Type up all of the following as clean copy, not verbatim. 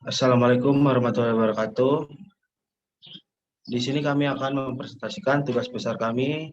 Assalamualaikum warahmatullahi wabarakatuh. Di sini kami akan mempresentasikan tugas besar kami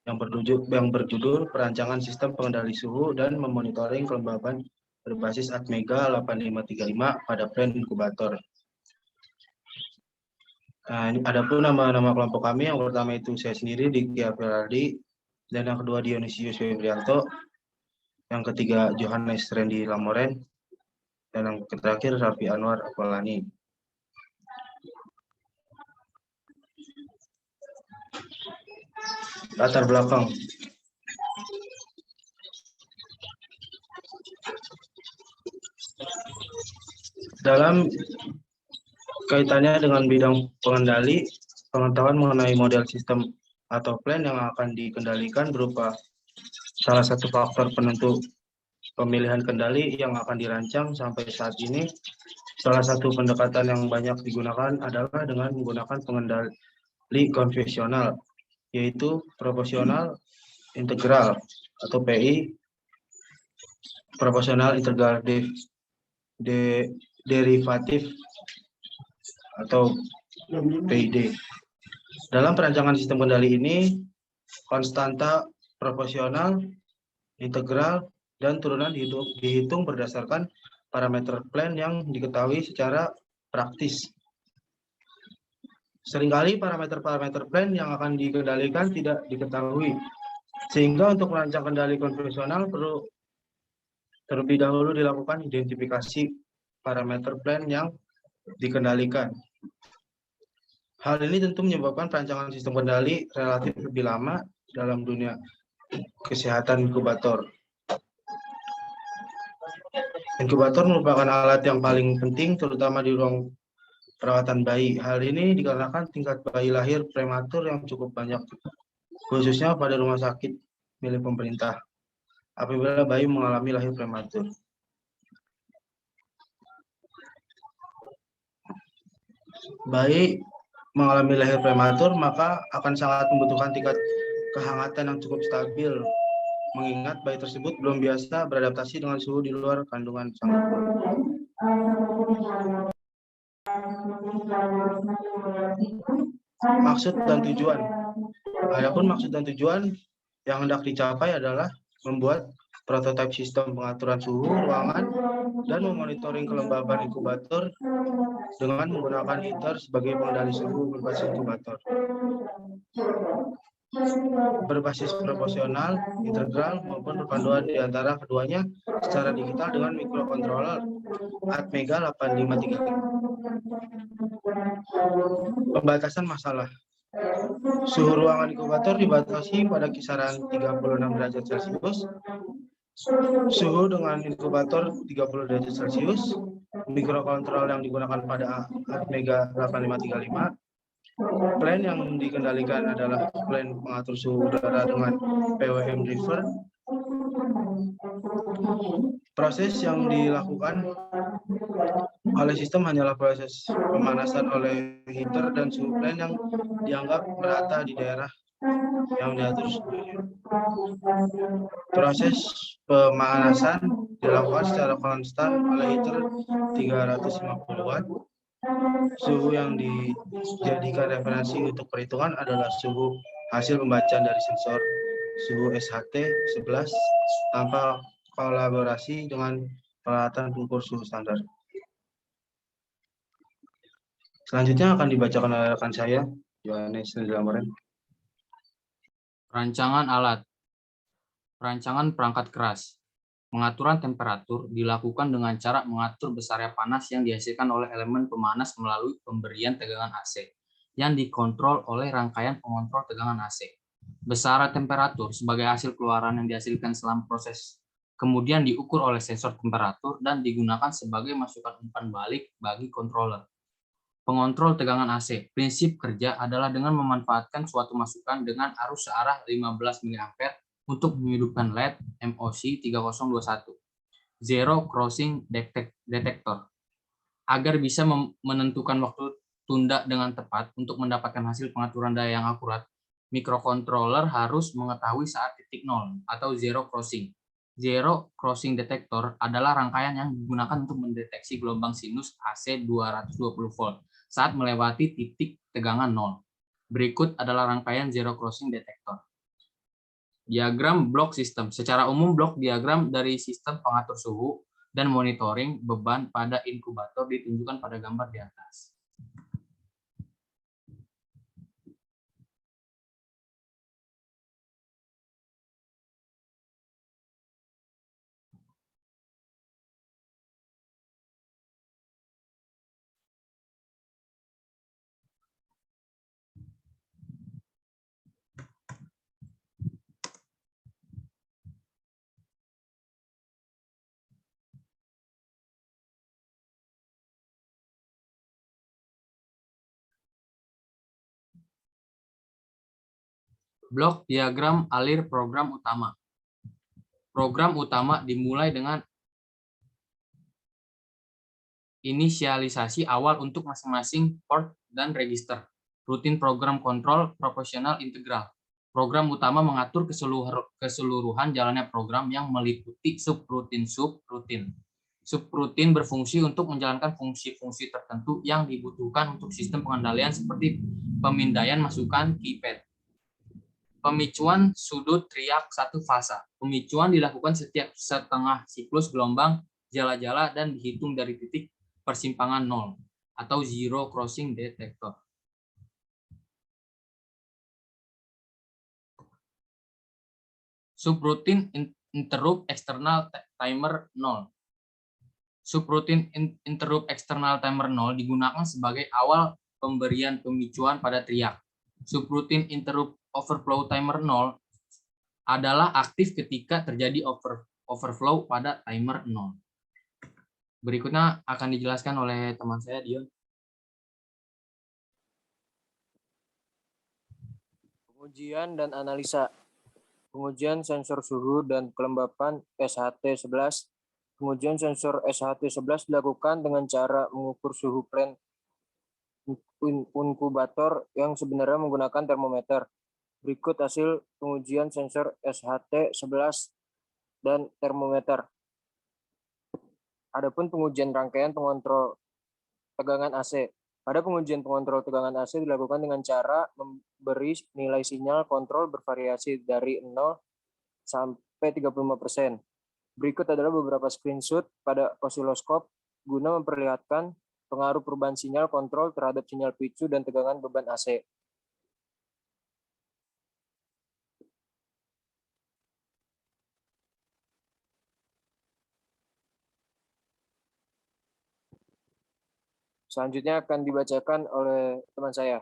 yang berjudul Perancangan Sistem Pengendali Suhu dan Memonitoring Kelembaban berbasis Atmega 8535 pada plan inkubator. Nah, adapun nama-nama kelompok kami, yang pertama itu saya sendiri, Diki Apriladi, dan yang kedua Dionisius Febrianto, yang ketiga Johannes Randy Lamoren, dan yang terakhir Raffi Anwar Apolani. Latar belakang. Dalam kaitannya dengan bidang pengendali, pengetahuan mengenai model sistem atau plan yang akan dikendalikan berupa salah satu faktor penentu pemilihan kendali yang akan dirancang. Sampai saat ini, salah satu pendekatan yang banyak digunakan adalah dengan menggunakan pengendali konvensional, yaitu proporsional integral atau PI, proporsional integral derivatif atau PID. Dalam perancangan sistem kendali ini, konstanta proporsional, integral, dan turunan dihitung berdasarkan parameter plan yang diketahui secara praktis. Seringkali parameter-parameter plan yang akan dikendalikan tidak diketahui, sehingga untuk merancang kendali konvensional perlu terlebih dahulu dilakukan identifikasi parameter plan yang dikendalikan. Hal ini tentu menyebabkan perancangan sistem kendali relatif lebih lama dalam dunia kesehatan inkubator. Inkubator merupakan alat yang paling penting, terutama di ruang perawatan bayi. Hal ini dikarenakan tingkat bayi lahir prematur yang cukup banyak, khususnya pada rumah sakit milik pemerintah, apabila bayi mengalami lahir prematur. Bayi mengalami lahir prematur, maka akan sangat membutuhkan tingkat kehangatan yang cukup stabil, mengingat bayi tersebut belum biasa beradaptasi dengan suhu di luar kandungan sang ibu. Maksud dan tujuan. Adapun maksud dan tujuan yang hendak dicapai adalah membuat prototipe sistem pengaturan suhu ruangan dan memonitoring kelembaban inkubator dengan menggunakan heater sebagai pengendali suhu berbasis inkubator. Berbasis proporsional, integral, maupun perpaduan di antara keduanya secara digital dengan microcontroller Atmega 8535. Pembatasan masalah. Suhu ruangan inkubator dibatasi pada kisaran 36 derajat Celcius. Suhu dengan inkubator 30 derajat Celcius. Mikrokontrol yang digunakan pada Atmega 8535. Plan yang dikendalikan adalah plan pengatur suhu udara dengan PWM driver. Proses yang dilakukan oleh sistem hanyalah proses pemanasan oleh heater dan suhu plan yang dianggap merata di daerah yang diatur suhunya. Proses pemanasan dilakukan secara konstan oleh heater 350 watt. Suhu yang dijadikan referensi untuk perhitungan adalah suhu hasil pembacaan dari sensor suhu SHT-11 tanpa kolaborasi dengan peralatan pengukur suhu standar. Selanjutnya akan dibacakan oleh rekan saya, Johannes Randy Lamoren. Perancangan alat. Perancangan perangkat keras. Pengaturan temperatur dilakukan dengan cara mengatur besarnya panas yang dihasilkan oleh elemen pemanas melalui pemberian tegangan AC yang dikontrol oleh rangkaian pengontrol tegangan AC. Besar temperatur sebagai hasil keluaran yang dihasilkan selama proses kemudian diukur oleh sensor temperatur dan digunakan sebagai masukan umpan balik bagi controller. Pengontrol tegangan AC. Prinsip kerja adalah dengan memanfaatkan suatu masukan dengan arus searah 15 mA untuk menghidupkan LED MOC 3021 Zero Crossing Detector agar bisa menentukan waktu tunda dengan tepat. Untuk mendapatkan hasil pengaturan daya yang akurat, mikrokontroler harus mengetahui saat titik nol atau zero crossing. Zero Crossing Detector adalah rangkaian yang digunakan untuk mendeteksi gelombang sinus AC 220 volt saat melewati titik tegangan nol. Berikut adalah rangkaian Zero Crossing Detector. Diagram blok sistem. Secara umum, blok diagram dari sistem pengatur suhu dan monitoring beban pada inkubator ditunjukkan pada gambar di atas. Blok diagram alir program utama. Program utama dimulai dengan inisialisasi awal untuk masing-masing port dan register. Rutin program kontrol proporsional integral. Program utama mengatur keseluruhan jalannya program yang meliputi subrutin. Subrutin berfungsi untuk menjalankan fungsi-fungsi tertentu yang dibutuhkan untuk sistem pengendalian seperti pemindaian masukan keypad. Pemicuan sudut triak satu fasa. Pemicuan dilakukan setiap setengah siklus gelombang jala-jala dan dihitung dari titik persimpangan nol atau zero crossing detector. Subrutin interrupt external timer 0. Subrutin interrupt external timer 0 digunakan sebagai awal pemberian pemicuan pada triak. Subrutin interrupt overflow timer 0 adalah aktif ketika terjadi overflow pada timer 0. Berikutnya akan dijelaskan oleh teman saya, Dion. Pengujian dan analisa. Pengujian sensor suhu dan kelembapan SHT-11. Pengujian sensor SHT-11 dilakukan dengan cara mengukur suhu plant inkubator yang sebenarnya menggunakan termometer. Berikut hasil pengujian sensor SHT-11 dan termometer. Adapun pengujian rangkaian pengontrol tegangan AC. Pada pengujian pengontrol tegangan AC dilakukan dengan cara memberi nilai sinyal kontrol bervariasi dari 0 sampai 35%. Berikut adalah beberapa screenshot pada osiloskop guna memperlihatkan pengaruh perubahan sinyal kontrol terhadap sinyal picu dan tegangan beban AC. Selanjutnya akan dibacakan oleh teman saya.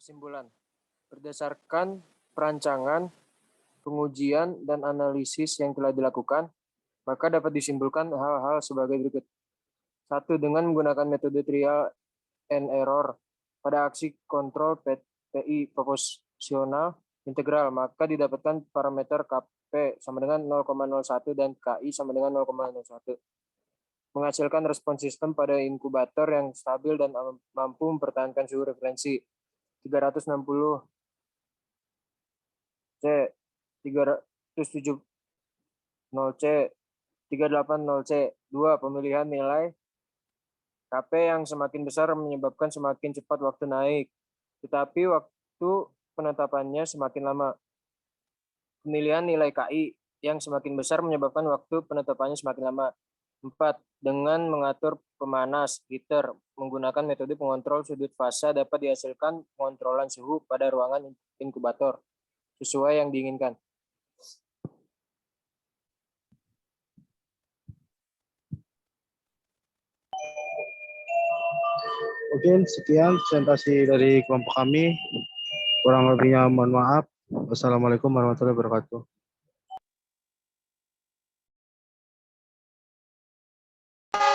Kesimpulan. Berdasarkan perancangan, pengujian, dan analisis yang telah dilakukan, maka dapat disimpulkan hal-hal sebagai berikut. 1. Dengan menggunakan metode trial and error pada aksi kontrol PI proporsional integral, maka didapatkan parameter KP sama dengan 0,01 dan KI sama dengan 0,01. Menghasilkan respon sistem pada inkubator yang stabil dan mampu mempertahankan suhu referensi 360 C, 370 C, 380 C. 2. Pemilihan nilai KP yang semakin besar menyebabkan semakin cepat waktu naik, tetapi waktu penetapannya semakin lama. Pemilihan nilai KI yang semakin besar menyebabkan waktu penetapannya semakin lama. 4. Dengan mengatur pemanas heater menggunakan metode pengontrol sudut fasa dapat dihasilkan pengontrolan suhu pada ruangan inkubator sesuai yang diinginkan. Oke, sekian presentasi dari kelompok kami. Kurang lebihnya mohon maaf. Wassalamualaikum warahmatullahi wabarakatuh.